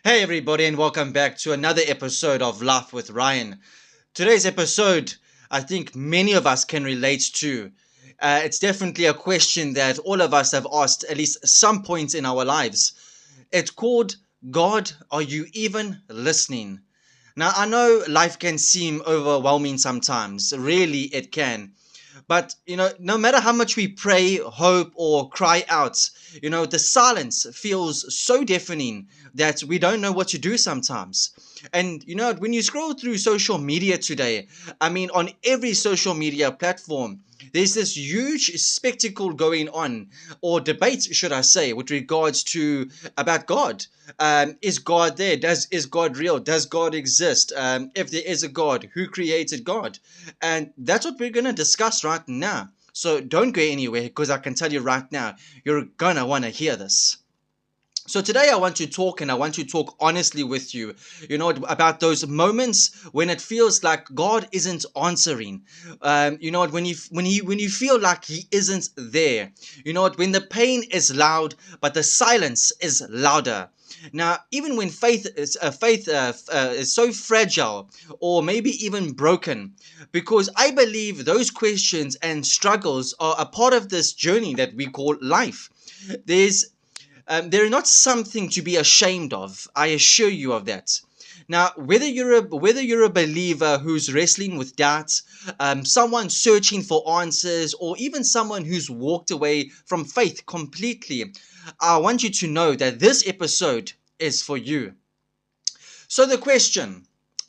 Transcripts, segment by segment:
Hey, everybody, and welcome back to another episode of Laugh with Ryan. Today's episode, I think many of us can relate to. It's definitely a question that all of us have asked at least some point in our lives. It's called, God, are you even listening? Now, I know life can seem overwhelming sometimes. Really, it can. But, no matter how much we pray, hope, or cry out, the silence feels so deafening that we don't know what to do sometimes. And, when you scroll through social media today, I mean, on every social media platform, there's this huge spectacle going on, or debate, should I say, with regards to about God. Is God there? Is God real? Does God exist? If there is a God, who created God? And that's what we're gonna discuss right now. So don't go anywhere because I can tell you right now, you're gonna wanna hear this. So today I want to talk and I want to talk honestly with you, about those moments when it feels like God isn't answering. When you feel like He isn't there. When the pain is loud, but the silence is louder. Now, even when faith is so fragile, or maybe even broken, because I believe those questions and struggles are a part of this journey that we call life. They're not something to be ashamed of. I assure you of that. Now, whether you're a believer who's wrestling with doubts, someone searching for answers, or even someone who's walked away from faith completely, I want you to know that this episode is for you. So the question,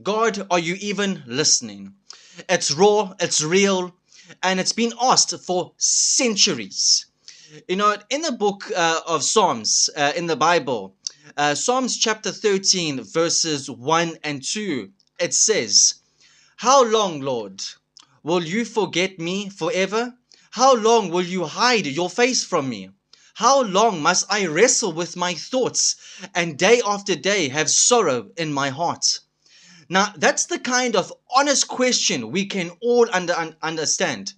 God, are you even listening? It's raw, it's real, and it's been asked for centuries. In the book of Psalms, in the Bible, Psalms chapter 13, verses 1 and 2, it says, How long, Lord, will you forget me forever? How long will you hide your face from me? How long must I wrestle with my thoughts and day after day have sorrow in my heart? Now, that's the kind of honest question we can all understand.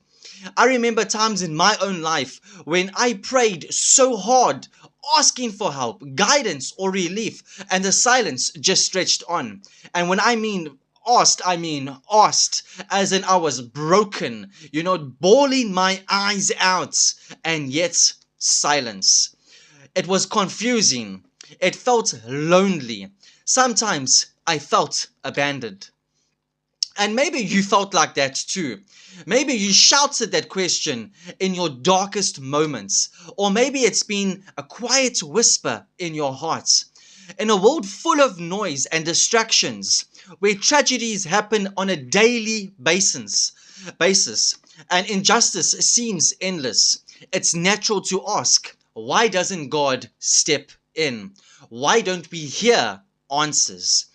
I remember times in my own life when I prayed so hard, asking for help, guidance, or relief, and the silence just stretched on. And when I mean asked, as in I was broken, bawling my eyes out, and yet silence. It was confusing. It felt lonely. Sometimes I felt abandoned. And maybe you felt like that too. Maybe you shouted that question in your darkest moments. Or maybe it's been a quiet whisper in your heart. In a world full of noise and distractions, where tragedies happen on a daily basis, and injustice seems endless, it's natural to ask, why doesn't God step in? Why don't we hear answers?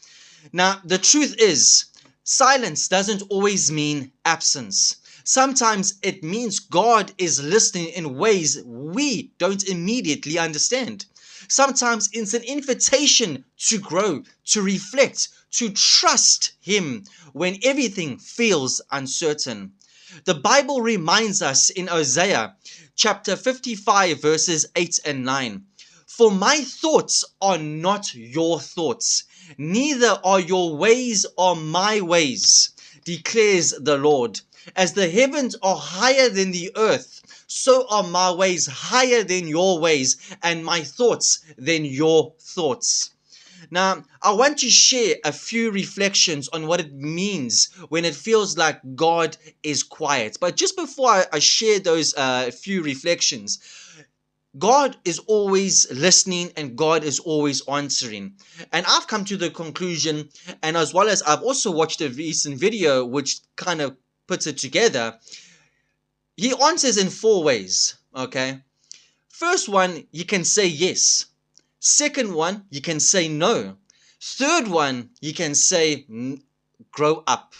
Now, the truth is, silence doesn't always mean absence. Sometimes it means God is listening in ways we don't immediately understand. Sometimes it's an invitation to grow, to reflect, to trust Him when everything feels uncertain. The Bible reminds us in Isaiah chapter 55, verses 8 and 9. For my thoughts are not your thoughts, neither are your ways or my ways, declares the Lord. As the heavens are higher than the earth, so are my ways higher than your ways, and my thoughts than your thoughts. Now, I want to share a few reflections on what it means when it feels like God is quiet. But just before I share those few reflections, God is always listening and God is always answering. And I've come to the conclusion, and as well as I've also watched a recent video which kind of puts it together. He answers in four ways, okay? First one, you can say yes. Second one, you can say no. Third one, you can say grow up.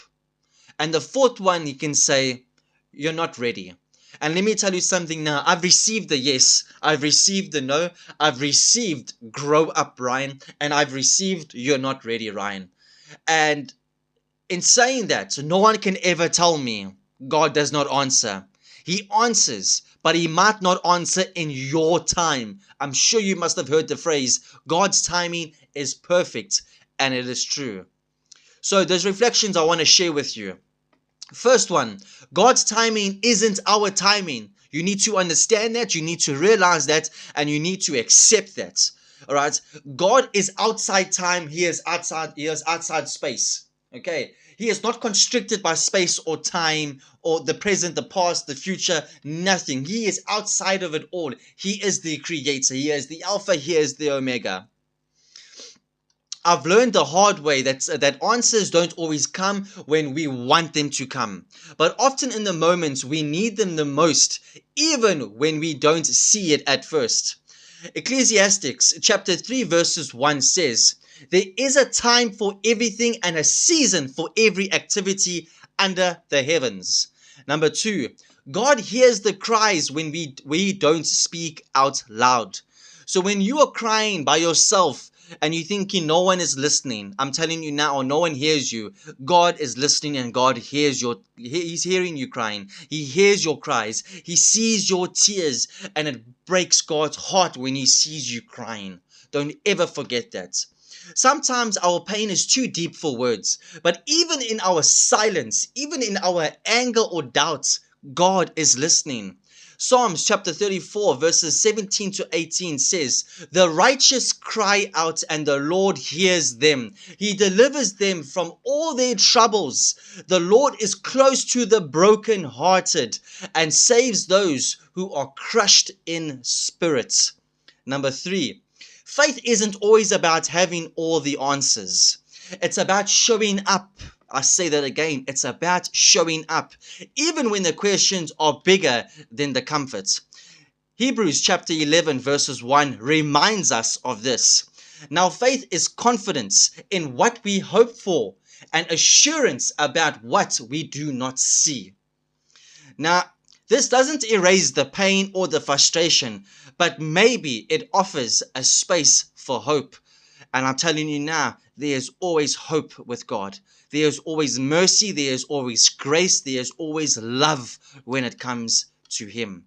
And the fourth one, you can say you're not ready. And let me tell you something now. I've received the yes. I've received the no. I've received grow up, Ryan. And I've received you're not ready, Ryan. And in saying that, no one can ever tell me God does not answer. He answers, but He might not answer in your time. I'm sure you must have heard the phrase, God's timing is perfect and it is true. So those reflections I want to share with you. First one, God's timing isn't our timing. You need to understand that, you need to realize that, and you need to accept that. All right? God is outside time, he is outside space. Okay? He is not constricted by space or time or the present, the past, the future, nothing. He is outside of it all. He is the creator. He is the Alpha, he is the Omega. I've learned the hard way that answers don't always come when we want them to come. But often in the moments we need them the most, even when we don't see it at first. Ecclesiastes chapter 3 verses 1 says, "There is a time for everything and a season for every activity under the heavens." Number 2, God hears the cries when we don't speak out loud. So when you are crying by yourself, and you're thinking no one is listening, I'm telling you now, or no one hears you, God is listening and God hears He's hearing you crying. He hears your cries. He sees your tears, and it breaks God's heart when he sees you crying. Don't ever forget that. Sometimes our pain is too deep for words, but even in our silence, even in our anger or doubts, God is listening. Psalms chapter 34 verses 17 to 18 says, "The righteous cry out and the Lord hears them. He delivers them from all their troubles. The Lord is close to the brokenhearted and saves those who are crushed in spirit." Number 3, faith isn't always about having all the answers. It's about showing up. I say that again, it's about showing up, even when the questions are bigger than the comfort. Hebrews chapter 11 verses 1 reminds us of this. Now faith is confidence in what we hope for and assurance about what we do not see. Now, this doesn't erase the pain or the frustration, but maybe it offers a space for hope. And I'm telling you now, there is always hope with God. There is always mercy. There is always grace. There is always love when it comes to him.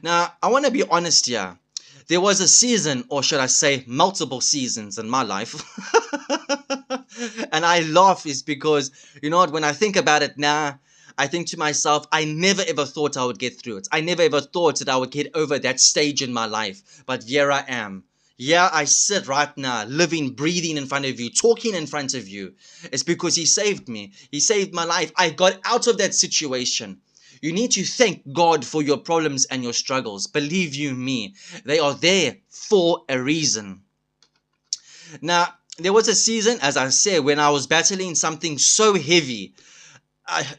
Now, I want to be honest here. There was a season, or should I say multiple seasons in my life. And I laugh is because, you know what, when I think about it now, I think to myself, I never ever thought I would get through it. I never ever thought that I would get over that stage in my life. But here I am. Yeah, I sit right now, living, breathing in front of you, talking in front of you. It's because he saved me. He saved my life. I got out of that situation. You need to thank God for your problems and your struggles. Believe you me, they are there for a reason. Now, there was a season, as I said, when I was battling something so heavy.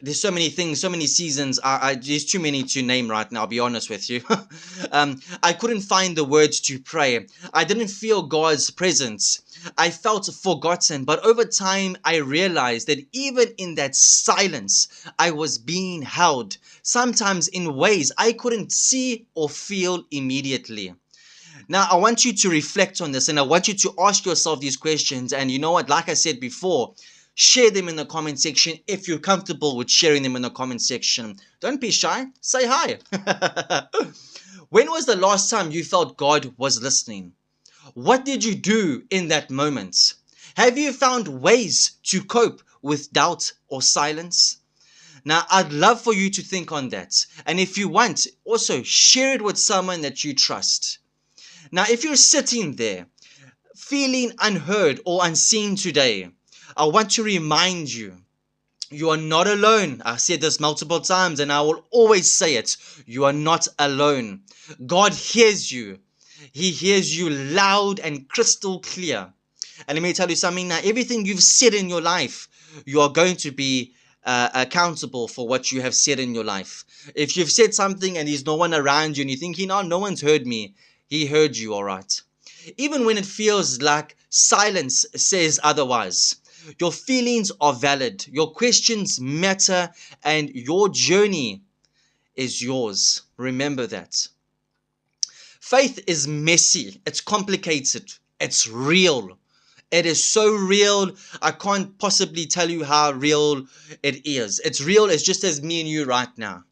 There's so many things, so many seasons. There's too many to name right now, I'll be honest with you. I couldn't find the words to pray. I didn't feel God's presence. I felt forgotten. But over time, I realized that even in that silence, I was being held. Sometimes in ways I couldn't see or feel immediately. Now, I want you to reflect on this and I want you to ask yourself these questions. And you know what? Like I said before, share them in the comment section if you're comfortable with sharing them in the comment section. Don't be shy. Say hi. When was the last time you felt God was listening? What did you do in that moment? Have you found ways to cope with doubt or silence? Now, I'd love for you to think on that. And if you want, also share it with someone that you trust. Now, if you're sitting there feeling unheard or unseen today, I want to remind you, you are not alone. I've said this multiple times and I will always say it. You are not alone. God hears you. He hears you loud and crystal clear. And let me tell you something now. Everything you've said in your life, you are going to be accountable for what you have said in your life. If you've said something and there's no one around you and you're thinking, oh, no one's heard me. He heard you, all right. Even when it feels like silence says otherwise. Your feelings are valid, your questions matter, and your journey is yours. Remember that. Faith is messy, it's complicated, it's real. It is so real, I can't possibly tell you how real it is. It's real, it's just as me and you right now.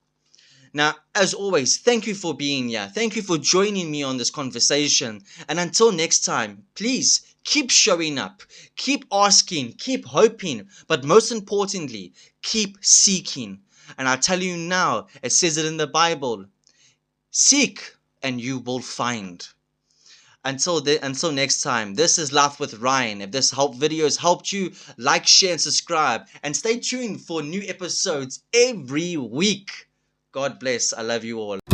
Now, as always, thank you for being here. Thank you for joining me on this conversation. And until next time, please Keep showing up, keep asking, keep hoping, but most importantly, keep seeking. And I tell you now, it says it in the Bible, seek and you will find. Until next time, this is Life with Ryan. If this video has helped you, like, share, and subscribe. And stay tuned for new episodes every week. God bless. I love you all.